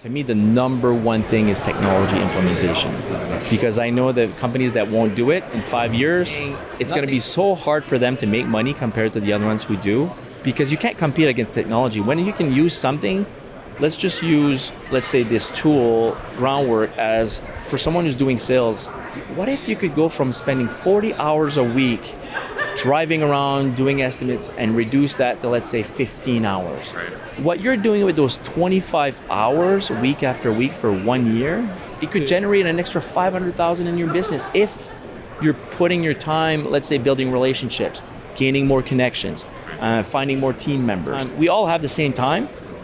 To me, the number one thing is technology implementation, because I know that companies that won't do it in 5 years, it's going to be so hard for them to make money compared to the other ones who do, because you can't compete against technology. When you can use something, let's just use, let's say, this tool, Groundwork, as for someone who's doing sales. What if you could go from spending 40 hours a week driving around, doing estimates, and reduce that to, let's say, 15 hours. Right. What you're doing with those 25 hours week after week for 1 year, it could generate an extra $500,000 in your business if you're putting your time, let's say, building relationships, gaining more connections, finding more team members. We all have the same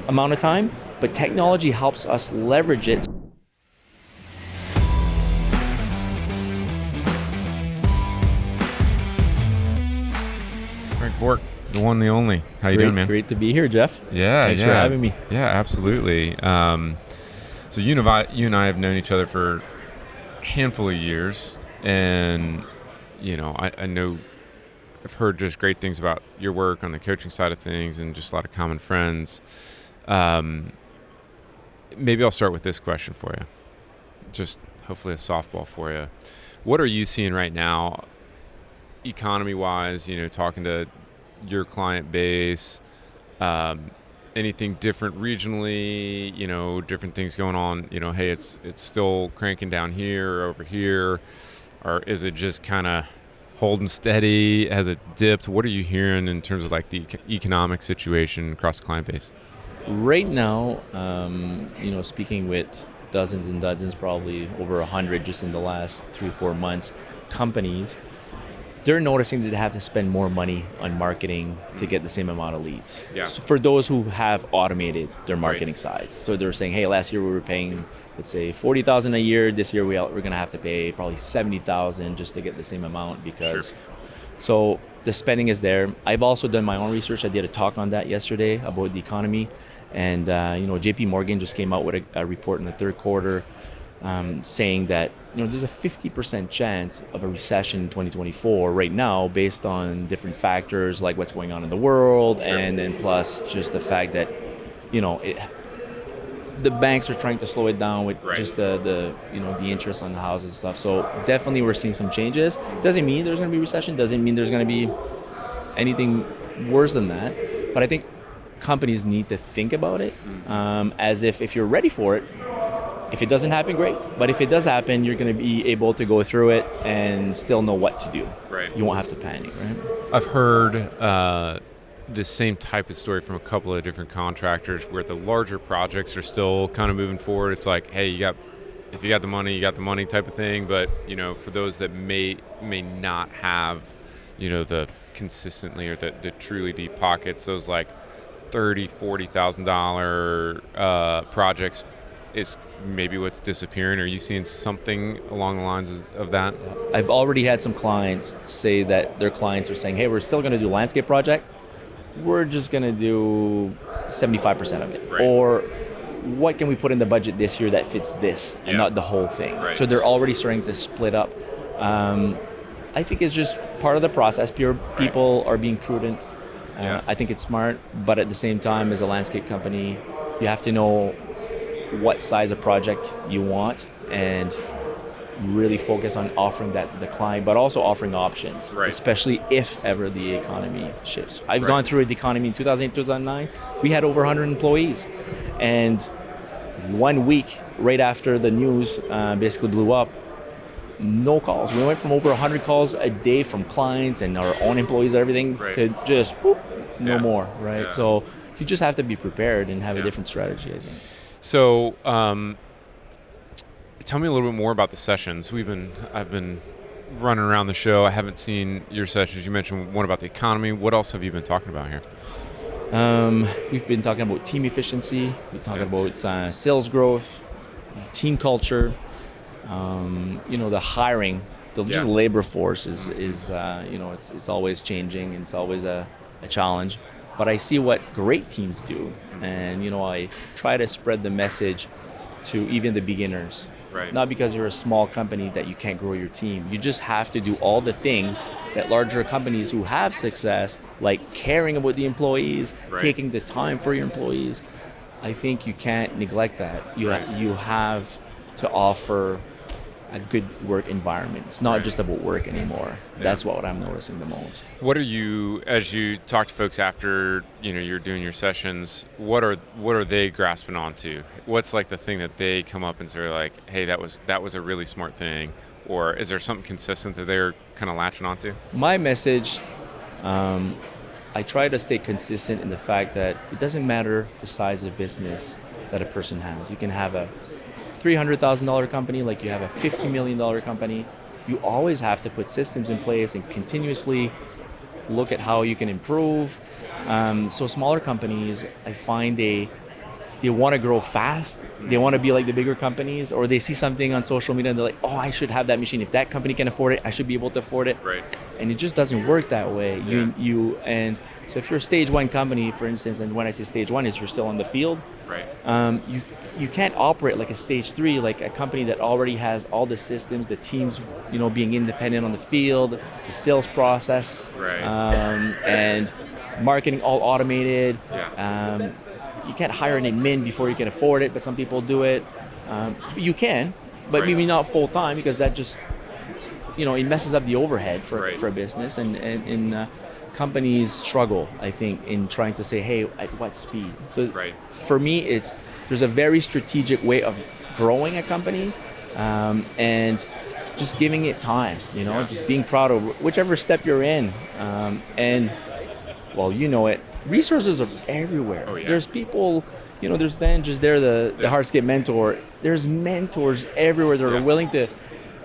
amount of time, but technology helps us leverage it. Bourque, the one, the only. How you doing, man? Great to be here, Jeff. Yeah, Thanks for having me. Yeah, absolutely. So you and I have known each other for a handful of years, and I know I've heard just great things about your work on the coaching side of things, and just a lot of common friends. Maybe I'll start with this question for you. Just hopefully a softball for you. What are you seeing right now, economy-wise? Talking to your client base, anything different regionally, different things going on, hey, it's still cranking down here or over here, or is it just kind of holding steady? Has it dipped? What are you hearing in terms of like the economic situation across the client base? Right now, speaking with dozens and dozens, probably over 100 just in the last 3-4 months, companies, they're noticing that they have to spend more money on marketing to get the same amount of leads. Yeah. So for those who have automated their marketing sides. So they're saying, hey, last year we were paying, let's say, $40,000 a year. This year we're going to have to pay probably $70,000 just to get the same amount, because Sure. So the spending is there. I've also done my own research. I did a talk on that yesterday about the economy. And, JP Morgan just came out with a report in the third quarter saying that there's a 50% chance of a recession in 2024 right now, based on different factors like what's going on in the world, Sure. and then plus just the fact that the banks are trying to slow it down with Right. just the interest on the houses and stuff. So definitely we're seeing some changes. Doesn't mean there's going to be recession. Doesn't mean there's going to be anything worse than that. But I think companies need to think about it as if you're ready for it. If it doesn't happen, great. But if it does happen, you're going to be able to go through it and still know what to do. Right. You won't have to panic, right? I've heard this same type of story from a couple of different contractors, where the larger projects are still kind of moving forward. It's like, hey, if you got the money, you got the money type of thing. But for those that may not have the consistently or the truly deep pockets, those like $30,000-$40,000 projects is maybe what's disappearing. Are you seeing something along the lines of that? I've already had some clients say that their clients are saying, hey, we're still going to do a landscape project. We're just going to do 75% of it. Right. Or what can we put in the budget this year that fits this and not the whole thing? Right. So they're already starting to split up. I think it's just part of the process. People are being prudent. I think it's smart, but at the same time, as a landscape company, you have to know what size of project you want and really focus on offering that to the client, but also offering options, Right. especially if ever the economy shifts. I've Right. gone through the economy in 2008, 2009. We had over 100 employees. And 1 week right after the news basically blew up, no calls. We went from over 100 calls a day from clients and our own employees, everything, Right. to just no Yeah. more, right? Yeah. So you just have to be prepared and have Yeah. a different strategy, I think. So, tell me a little bit more about the sessions. I've been running around the show. I haven't seen your sessions. You mentioned one about the economy. What else have you been talking about here? We've been talking about team efficiency. We're talking about sales growth, team culture. The hiring, just labor force is it's always changing, and it's always a challenge. But I see what great teams do, and I try to spread the message to even the beginners. Right. It's not because you're a small company that you can't grow your team. You just have to do all the things that larger companies who have success, like caring about the employees, Right. taking the time for your employees, I think you can't neglect that. You Right. you have to offer a good work environment. It's not Right. just about work anymore. Yeah. That's what I'm noticing the most. What are you, as you talk to folks after, you're doing your sessions, what are they grasping onto? What's like the thing that they come up and say like, hey, that was a really smart thing? Or is there something consistent that they're kind of latching onto? My message, I try to stay consistent in the fact that it doesn't matter the size of business that a person has. You can have a $300,000 company like you have a $50 million company. You always have to put systems in place and continuously look at how you can improve. So smaller companies, I find they want to grow fast. They want to be like the bigger companies, or they see something on social media and they're like, oh, I should have that machine. If that company can afford it, I should be able to afford it. Right. And it just doesn't work that way. Yeah. So if you're a stage one company, for instance, and when I say stage one is you're still on the field, Right. you can't operate like a stage three, like a company that already has all the systems, the teams, being independent on the field, the sales process, Right. and marketing all automated. Yeah. You can't hire an admin before you can afford it, but some people do it. You can, but Right. maybe not full time, because that just, it messes up the overhead for Right. a business, and companies struggle, I think, in trying to say, hey, at what speed? So Right. for me, there's a very strategic way of growing a company, and just giving it time, Yeah. just being proud of whichever step you're in. And, well, resources are everywhere. Oh, yeah. There's people, there's Dan just there, the Yeah. Hardscape mentor. There's mentors everywhere that Yeah. are willing to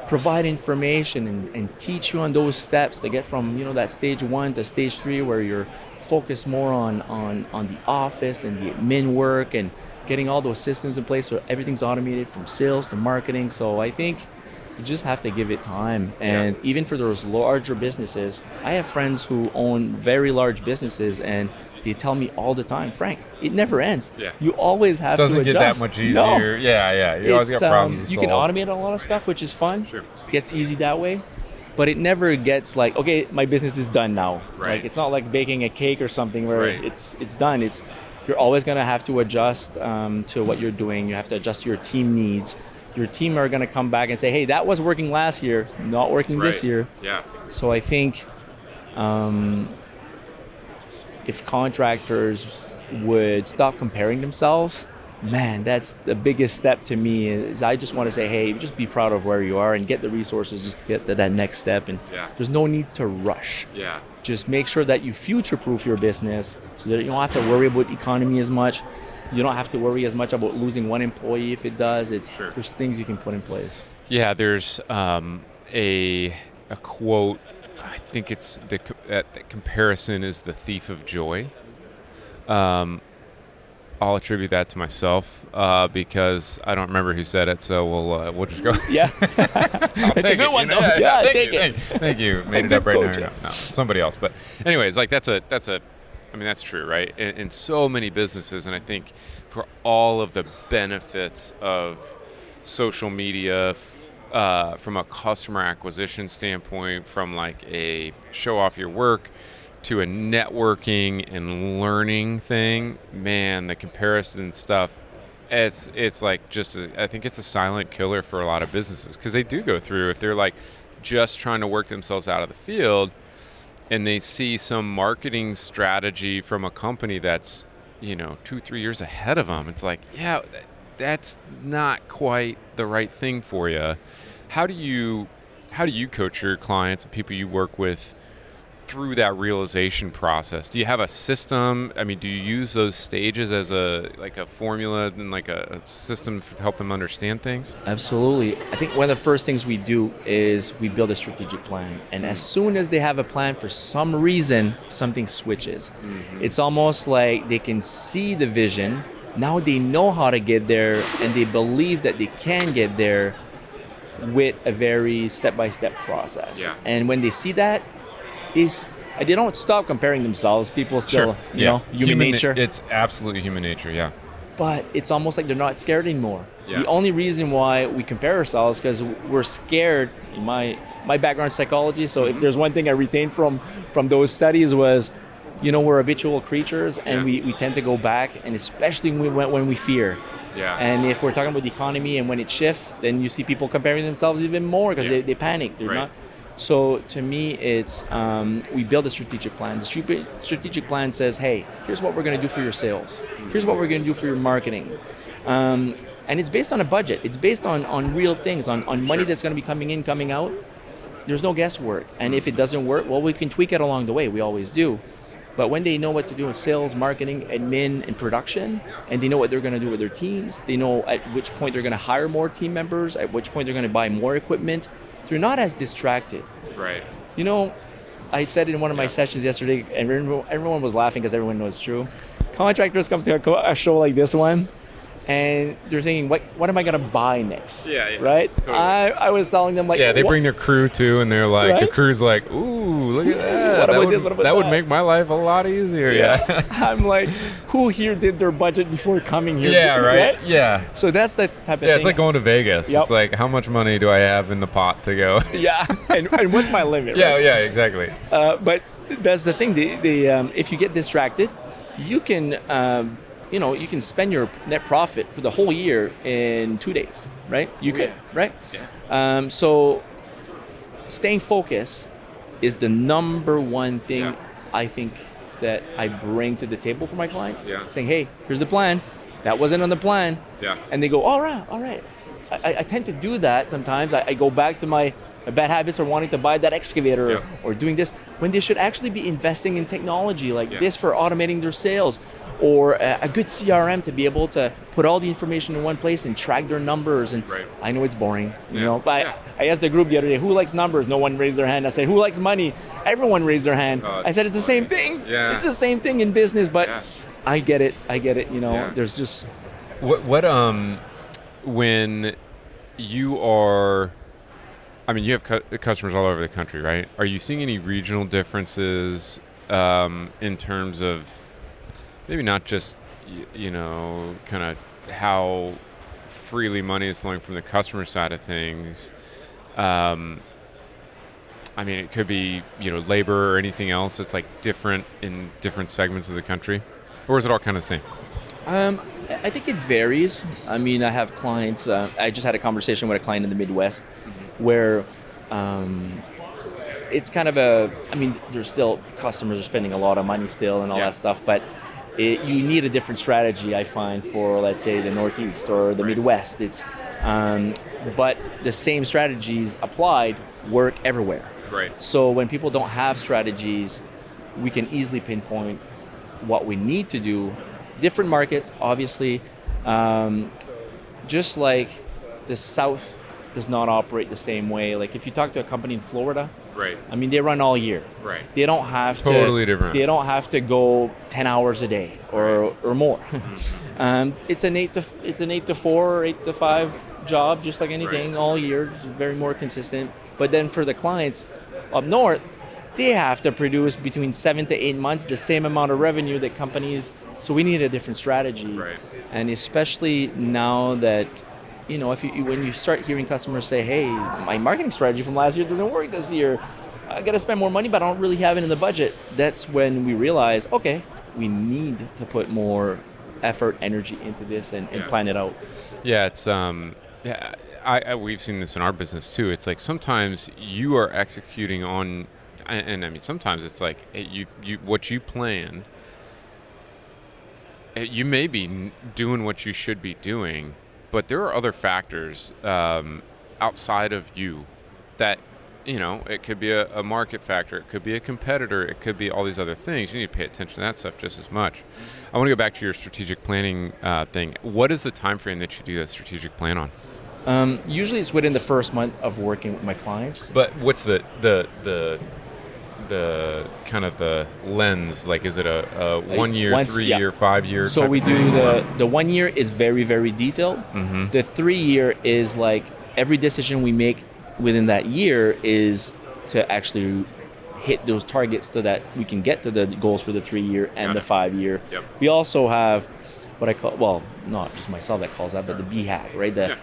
provide information and teach you on those steps to get from that stage one to stage three, where you're focused more on the office and the admin work and getting all those systems in place so everything's automated from sales to marketing. So I think you just have to give it time. And even for those larger businesses, I have friends who own very large businesses, and they tell me all the time, Frank, it never ends. Yeah. You always have to adjust. Doesn't get that much easier. No. Yeah. You always got problems to You can solve. automate a lot of stuff, which is fun. Sure. Gets easy that way. But it never gets like, okay, my business is done now. Right. Like, it's not like baking a cake or something where Right. it's done. You're always going to have to adjust to what you're doing. You have to adjust to your team needs. Your team are going to come back and say, hey, that was working last year, not working this Right. year. Yeah. So I think if contractors would stop comparing themselves, man, that's the biggest step to me. Is I just want to say, hey, just be proud of where you are and get the resources just to get to that next step. And Yeah. there's no need to rush. Yeah. Just make sure that you future-proof your business so that you don't have to worry about economy as much. You don't have to worry as much about losing one employee if it does. Sure. There's things you can put in place. Yeah, there's a quote. I think it's the comparison is the thief of joy. I'll attribute that to myself because I don't remember who said it, so we'll just go. Yeah, it's a good one though. Yeah, take it. Thank you. Made it Good up right coach. now. No, somebody else. But anyways, like that's true, right? In so many businesses, and I think for all of the benefits of social media, from a customer acquisition standpoint, from like a show off your work to a networking and learning thing, man, the comparison stuff, it's like I think it's a silent killer for a lot of businesses, because they do go through, if they're like just trying to work themselves out of the field and they see some marketing strategy from a company that's 2-3 years ahead of them, it's like, yeah, that's not quite the right thing for you. How do you coach your clients and people you work with through that realization process? Do you have a system? I mean, do you use those stages as a formula and like a system to help them understand things? Absolutely. I think one of the first things we do is we build a strategic plan. And as soon as they have a plan, for some reason, something switches. Mm-hmm. It's almost like they can see the vision. Now they know how to get there, and they believe that they can get there with a very step-by-step process. Yeah. And when they see that, they don't stop comparing themselves. People still, Sure. human nature. It's absolutely human nature, yeah. But it's almost like they're not scared anymore. Yeah. The only reason why we compare ourselves because we're scared. In my background is psychology, so if there's one thing I retained from those studies was we're habitual creatures, and we tend to go back, and especially when we fear. Yeah. And if we're talking about the economy and when it shifts, then you see people comparing themselves even more because they panic. They're not. So to me, it's we build a strategic plan. The strategic plan says, hey, here's what we're going to do for your sales. Here's what we're going to do for your marketing. And it's based on a budget. It's based on real things, on money that's going to be coming in, coming out. There's no guesswork. And if it doesn't work, well, we can tweak it along the way. We always do. But when they know what to do in sales, marketing, admin, and production, and they know what they're going to do with their teams, they know at which point they're going to hire more team members, at which point they're going to buy more equipment, they're not as distracted. Right. I said in one of my sessions yesterday, and everyone was laughing because everyone knows it's true. Contractors come to a show like this one, and they're thinking, what am I going to buy next? Yeah. Right? Totally. I was telling them, like... Yeah, they bring their crew, too, and they're like... Right? The crew's like, ooh, look at that. What about this? What about that? That would make my life a lot easier, yeah. I'm like, who here did their budget before coming here? Yeah, right? Yeah. So that's the type of thing. Yeah, it's like going to Vegas. Yep. It's like, how much money do I have in the pot to go? Yeah, and what's my limit, Yeah, right? Yeah, exactly. But that's the thing. If you get distracted, you can... you can spend your net profit for the whole year in 2 days, right? You could, right? Yeah. So staying focused is the number one thing I think that I bring to the table for my clients. Yeah. Saying, hey, here's the plan. That wasn't on the plan. Yeah. And they go, all right. I tend to do that sometimes. I go back to my bad habits or wanting to buy that excavator or doing this when they should actually be investing in technology like this for automating their sales. Or a good CRM to be able to put all the information in one place and track their numbers. And I know it's boring, but I asked the group the other day, who likes numbers? No one raised their hand. I said, who likes money? Everyone raised their hand. I said, it's the same thing. Yeah. It's the same thing in business, but I get it. There's just... When you are... you have customers all over the country, right? Are you seeing any regional differences in terms of maybe not just, kind of how freely money is flowing from the customer side of things? It could be, labor or anything else that's like different in different segments of the country, or is it all kind of the same? I think it varies. I have clients, I just had a conversation with a client in the Midwest where it's kind of there's still, customers are spending a lot of money still and all that stuff, but you need a different strategy, I find, for, let's say, the Northeast or the Midwest. It's, but the same strategies applied work everywhere. Right. So when people don't have strategies, we can easily pinpoint what we need to do. Different markets, obviously, just like the South does not operate the same way. Like if you talk to a company in Florida, right. They run all year. Right. They don't have totally different. They don't have to go 10 hours a day or more. It's an 8 to 4 or 8 to 5 job, just like anything, all year. It's very more consistent. But then for the clients up north, they have to produce between 7 to 8 months the same amount of revenue that companies. So we need a different strategy. Right. And especially now that, when you start hearing customers say, hey, my marketing strategy from last year doesn't work this year. I got to spend more money, but I don't really have it in the budget. That's when we realize, okay, we need to put more effort, energy into this and plan it out. Yeah, it's we've seen this in our business too. It's like sometimes you are executing on, and sometimes it's like you what you planned. You may be doing what you should be doing, but there are other factors outside of you that, it could be a market factor, it could be a competitor, it could be all these other things. You need to pay attention to that stuff just as much. I want to go back to your strategic planning thing. What is the time frame that you do that strategic plan on? Usually it's within the first month of working with my clients. But what's the kind of the lens? Like, is it a 1 year, 3 year, 5 year? So we do the 1 year is very, very detailed. Mm-hmm. The 3 year is like every decision we make within that year is to actually hit those targets so that we can get to the goals for the 3 year and the 5 year. Yep. We also have what I call, well, not just myself that calls that, but the BHAG, right? The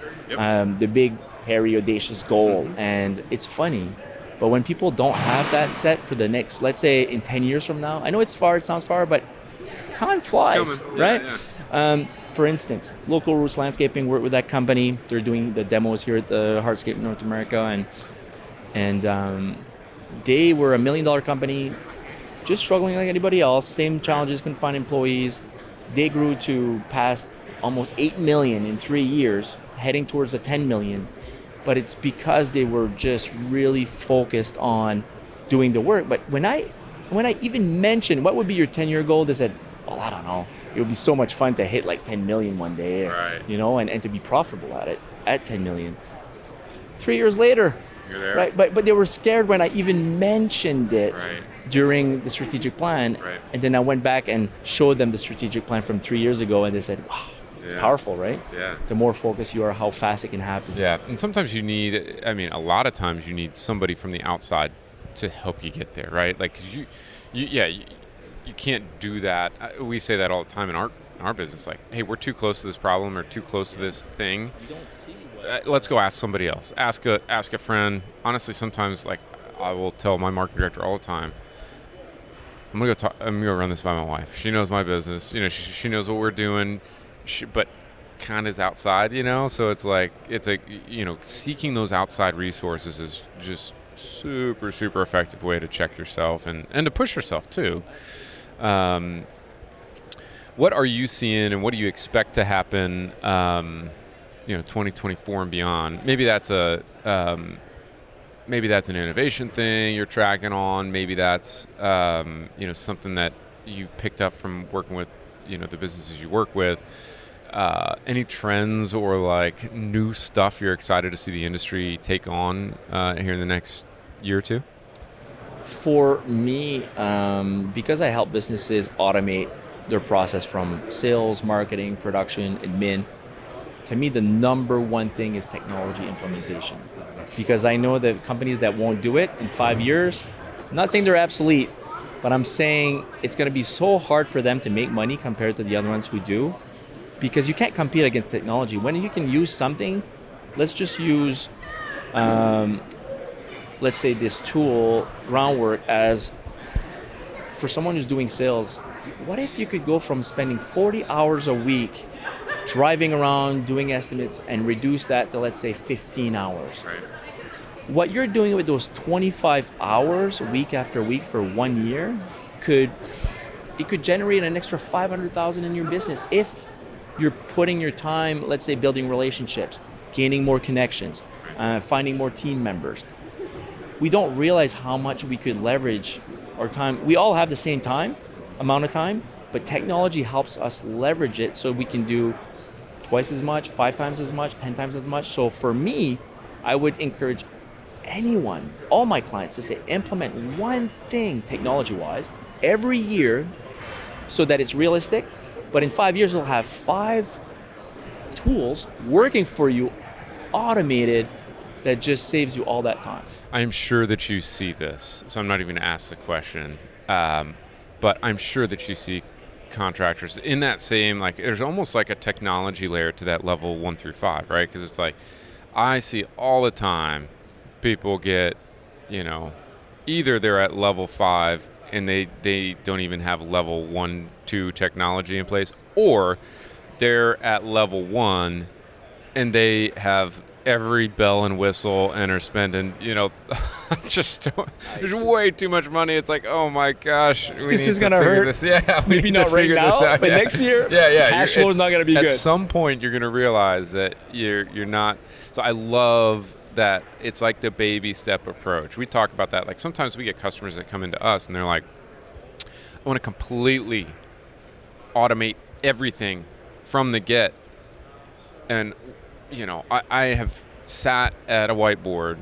big, hairy, audacious goal. Mm-hmm. And it's funny, But when people don't have that set for the next, let's say in 10 years from now, I know it's far, it sounds far, but time flies, right? Yeah. For instance, Local Roots Landscaping worked with that company. They're doing the demos here at the Hardscape North America, and they were $1 million company, just struggling like anybody else. Same challenges, couldn't find employees. They grew to past almost 8 million in 3 years, heading towards the 10 million. But it's because they were just really focused on doing the work. But when I even mentioned what would be your 10-year goal, they said, well, I don't know. It would be so much fun to hit like 10 million one day, right. And to be profitable at it, at 10 million. 3 years later, you're there. Right? But they were scared when I even mentioned it right. during the strategic plan. Right. And then I went back and showed them the strategic plan from 3 years ago, and they said, wow, it's powerful, right? Yeah. The more focused you are, how fast it can happen. Yeah, and sometimes you need, a lot of times you need somebody from the outside to help you get there, right? Like, you can't do that. We say that all the time in our business, like, hey, we're too close to this problem or too close to this thing. You don't see let's go ask somebody else. Ask a friend. Honestly, sometimes, like, I will tell my marketing director all the time, I'm gonna go run this by my wife. She knows my business. She knows what we're doing. But kind of is outside, so it's like, seeking those outside resources is just super, super effective way to check yourself and to push yourself too. What are you seeing and what do you expect to happen, 2024 and beyond? Maybe that's an innovation thing you're tracking on. Maybe that's, something that you picked up from working with, the businesses you work with. Any trends or like new stuff you're excited to see the industry take on here in the next year or two? For me, because I help businesses automate their process from sales, marketing, production, admin, to me the number one thing is technology implementation. Because I know that companies that won't do it in 5 years, I'm not saying they're obsolete, but I'm saying it's going to be so hard for them to make money compared to the other ones who do. Because you can't compete against technology. When you can use something, let's just use, let's say this tool, Groundwork, as for someone who's doing sales, what if you could go from spending 40 hours a week driving around, doing estimates, and reduce that to, let's say, 15 hours? Right. What you're doing with those 25 hours week after week for 1 year could generate an extra $500,000 in your business if you're putting your time, let's say, building relationships, gaining more connections, finding more team members. We don't realize how much we could leverage our time. We all have the same amount of time, but technology helps us leverage it so we can do twice as much, 5 times as much, 10 times as much. So for me, I would encourage anyone, all my clients, to say implement one thing technology-wise every year so that it's realistic. But in 5 years, you'll have 5 tools working for you, automated, that just saves you all that time. I'm sure that you see this, so I'm not even going to ask the question. But I'm sure that you see contractors in that same, like, there's almost like a technology layer to that level 1 through 5, right? Because it's like, I see all the time people get, either they're at level 5 and they don't even have level 1, 2 technology in place, or they're at level 1 and they have every bell and whistle and are spending, there's way too much money. It's like, oh my gosh, this is gonna hurt. This. Yeah, maybe not right now, but next year, cash flow is not gonna be good. At some point, you're gonna realize that you're not. So I love that it's like the baby step approach. We talk about that. Like, sometimes we get customers that come into us and they're like, I want to completely automate everything from the get. And, I have sat at a whiteboard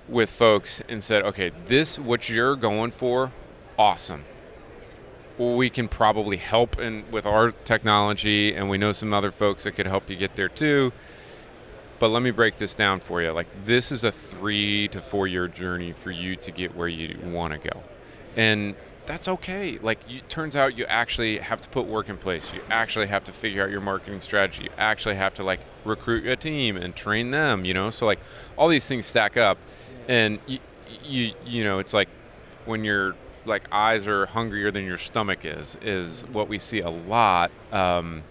with folks and said, okay, this, what you're going for, awesome. Well, we can probably help with our technology, and we know some other folks that could help you get there too. But let me break this down for you. Like, this is a 3 to 4 year journey for you to get where you want to go. And that's okay. Like, turns out you actually have to put work in place. You actually have to figure out your marketing strategy. You actually have to, like, recruit a team and train them, So, like, all these things stack up. And you know, it's like when your like eyes are hungrier than your stomach is what we see a lot. And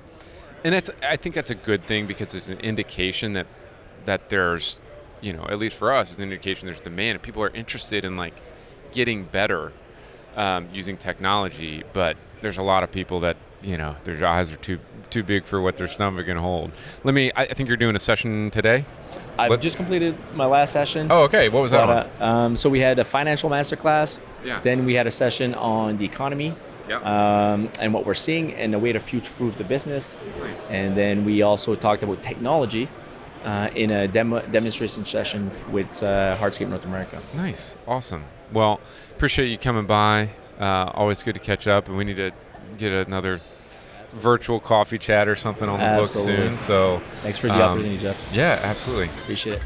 I think that's a good thing, because it's an indication that there's, you know, at least for us, it's an indication there's demand. People are interested in like getting better using technology, but there's a lot of people that, you know, their eyes are too big for what their stomach can hold. I think you're doing a session today? I've just completed my last session. Oh, okay. What was that on? So we had a financial masterclass. Yeah. Then we had a session on the economy. Yep. And what we're seeing and the way to future-proof the business. Nice. And then we also talked about technology in a demonstration session with Hardscape North America. Nice. Awesome. Well, appreciate you coming by. Always good to catch up, and we need to get another virtual coffee chat or something on the books soon. So thanks for the opportunity, Jeff. Yeah, absolutely. Appreciate it.